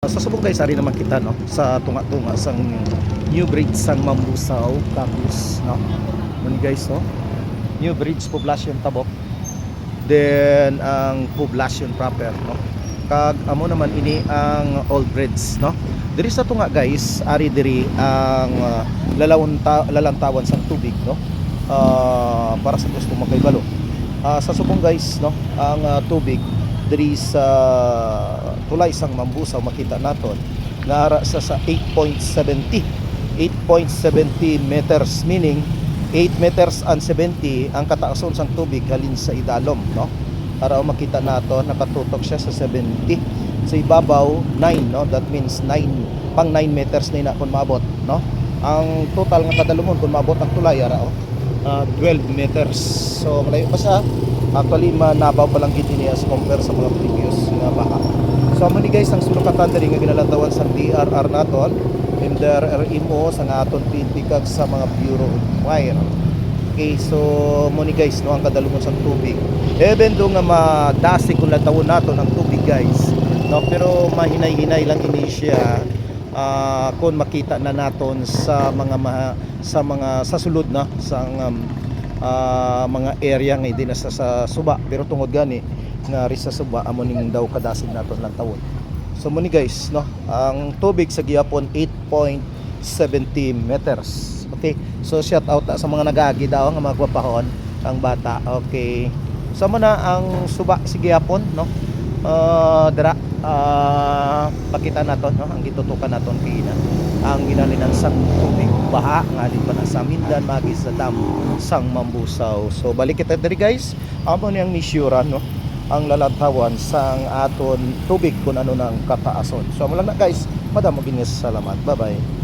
Sa subong guys, ari naman kita no sa tunga-tunga sang New Bridge sang Mambusaw, Capiz no. Mun guys no. New Bridge Poblacion Tabok. Then ang poblacion proper no. Kag amo naman ini ang Old Bridge no. Diri sa tunga guys, ari diri ang lalantawan sang tubig no. Para sa gusto makaibalo. Sa subong guys no, ang tubig diri sa tulay sang Mambusaw makita naton nga ara sa 8.70 meters, meaning 8 meters and 70 ang kataason sang tubig halin sa idalom no. Para makita naton nakatutok siya sa 70 sa ibabaw 9 no, that means 9 meters na kun maabot no. Ang total nga kadalumon kun maabot ang tulay ara 12 meters, so malayo pa sa actually manabaw pa lang gid ini as compare sa mga previous nga baha. So amo ni guys ang sulukatan diri nga ginalantawan sa DRR naton in the RMO sa aton PNP kag sa mga Bureau of Fire. Okay, so mo ni guys no ang kadalumon sa tubig. Even do nga madasi kun latawon naton ang tubig guys no, pero mahinay-hinay lang ini siya kung makita na naton sa mga sa sulod na sa mga area nga hindi na sa suba, pero tungod gani nga ri sa suba amo ning daw kadasin naton lang tawon. So mo ni guys no, ang tubig sa gihapon 8.70 meters. Okay, so shout out sa mga nag-agi daw nga magpapahon ang bata. Okay, so mo na ang suba sa gihapon no. Dara pakita naton no, ang gitutukan naton kina ang ginalinan sang tubig baha nga di pa na sa Mindan magi sa dam sang Mambusaw. So balik kita diri guys, amo ni ang misyura no, ang lalantawan sang aton tubig kun ano nang kataason. So mo lang na guys, madamo ginis salamat, bye bye.